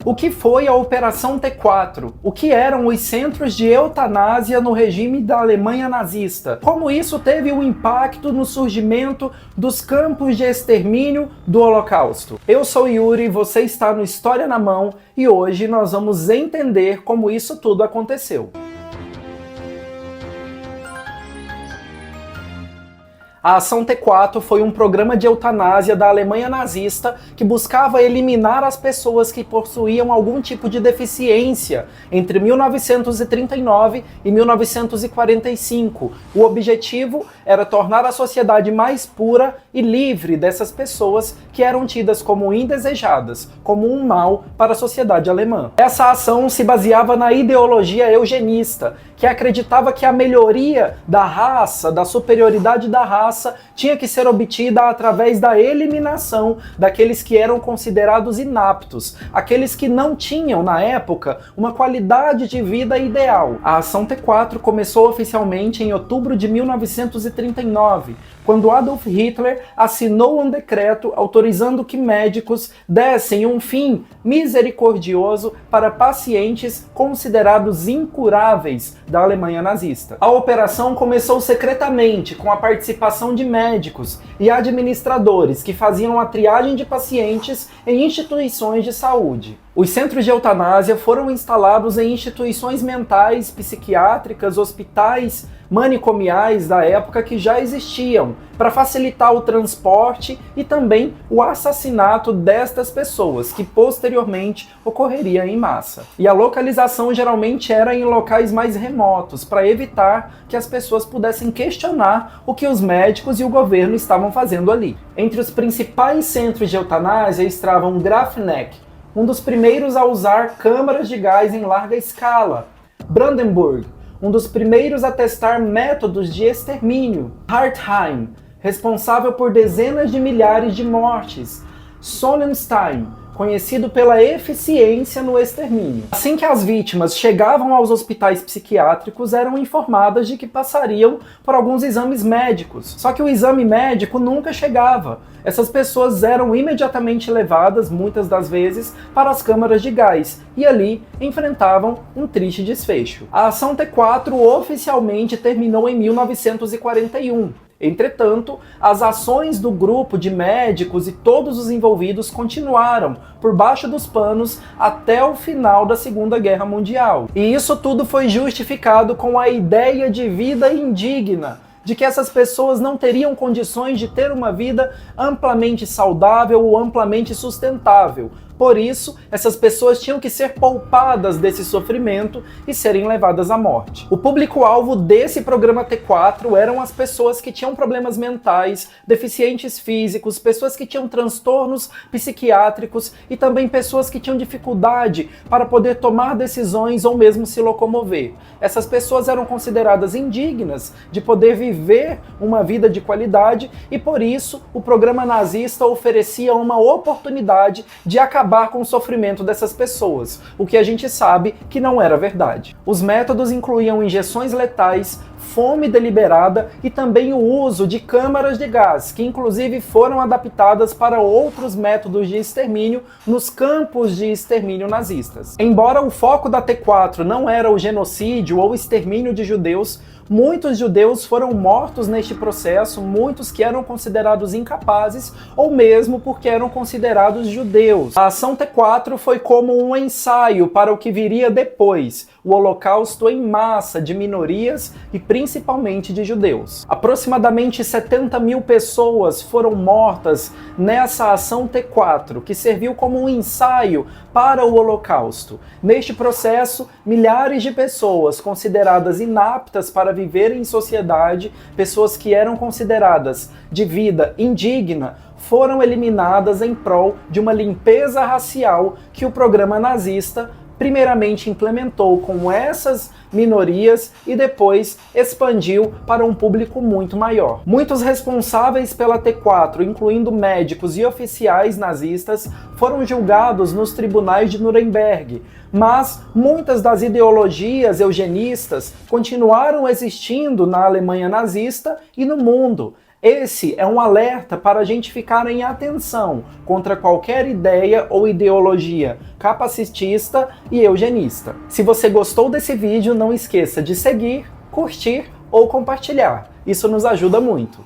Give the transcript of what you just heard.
O que foi a Operação T4? O que eram os centros de eutanásia no regime da Alemanha nazista? Como isso teve um impacto no surgimento dos campos de extermínio do Holocausto? Eu sou Yuri, você está no História na Mão e hoje nós vamos entender como isso tudo aconteceu. A Ação T4 foi um programa de eutanásia da Alemanha nazista que buscava eliminar as pessoas que possuíam algum tipo de deficiência entre 1939 e 1945. O objetivo era tornar a sociedade mais pura e livre dessas pessoas que eram tidas como indesejadas, como um mal para a sociedade alemã. Essa ação se baseava na ideologia eugenista, que acreditava que a melhoria da raça, da superioridade da raça, tinha que ser obtida através da eliminação daqueles que eram considerados inaptos, aqueles que não tinham, na época, uma qualidade de vida ideal. A Ação T4 começou oficialmente em outubro de 1939, quando Adolf Hitler assinou um decreto autorizando que médicos dessem um fim misericordioso para pacientes considerados incuráveis da Alemanha nazista. A operação começou secretamente, com a participação de médicos e administradores que faziam a triagem de pacientes em instituições de saúde. Os centros de eutanásia foram instalados em instituições mentais, psiquiátricas, hospitais manicomiais da época que já existiam, para facilitar o transporte e também o assassinato destas pessoas, que posteriormente ocorreria em massa. E a localização geralmente era em locais mais remotos, para evitar que as pessoas pudessem questionar o que os médicos e o governo estavam fazendo ali. Entre os principais centros de eutanásia estavam Grafenegg, um dos primeiros a usar câmaras de gás em larga escala; Brandenburg, um dos primeiros a testar métodos de extermínio; Hartheim, responsável por dezenas de milhares de mortes; Sonnenstein, conhecido pela eficiência no extermínio. Assim que as vítimas chegavam aos hospitais psiquiátricos, eram informadas de que passariam por alguns exames médicos. Só que o exame médico nunca chegava. Essas pessoas eram imediatamente levadas, muitas das vezes, para as câmaras de gás, e ali enfrentavam um triste desfecho. A Ação T4 oficialmente terminou em 1941. Entretanto, as ações do grupo de médicos e todos os envolvidos continuaram por baixo dos panos até o final da Segunda Guerra Mundial. E isso tudo foi justificado com a ideia de vida indigna, de que essas pessoas não teriam condições de ter uma vida amplamente saudável ou amplamente sustentável. Por isso, essas pessoas tinham que ser poupadas desse sofrimento e serem levadas à morte. O público-alvo desse programa T4 eram as pessoas que tinham problemas mentais, deficientes físicos, pessoas que tinham transtornos psiquiátricos e também pessoas que tinham dificuldade para poder tomar decisões ou mesmo se locomover. Essas pessoas eram consideradas indignas de poder viver uma vida de qualidade e, por isso, o programa nazista oferecia uma oportunidade de acabar com o sofrimento dessas pessoas, o que a gente sabe que não era verdade. Os métodos incluíam injeções letais, fome deliberada e também o uso de câmaras de gás, que inclusive foram adaptadas para outros métodos de extermínio nos campos de extermínio nazistas. Embora o foco da T4 não era o genocídio ou extermínio de judeus, muitos judeus foram mortos neste processo, muitos que eram considerados incapazes ou mesmo porque eram considerados judeus. A Ação T4 foi como um ensaio para o que viria depois, o Holocausto em massa de minorias e principalmente de judeus. Aproximadamente 70 mil pessoas foram mortas nessa Ação T4, que serviu como um ensaio para o Holocausto. Neste processo, milhares de pessoas consideradas inaptas para viver em sociedade, pessoas que eram consideradas de vida indigna, foram eliminadas em prol de uma limpeza racial que o programa nazista primeiramente implementou com essas minorias e depois expandiu para um público muito maior. Muitos responsáveis pela T4, incluindo médicos e oficiais nazistas, foram julgados nos tribunais de Nuremberg, mas muitas das ideologias eugenistas continuaram existindo na Alemanha nazista e no mundo. Esse é um alerta para a gente ficar em atenção contra qualquer ideia ou ideologia capacitista e eugenista. Se você gostou desse vídeo, não esqueça de seguir, curtir ou compartilhar. Isso nos ajuda muito.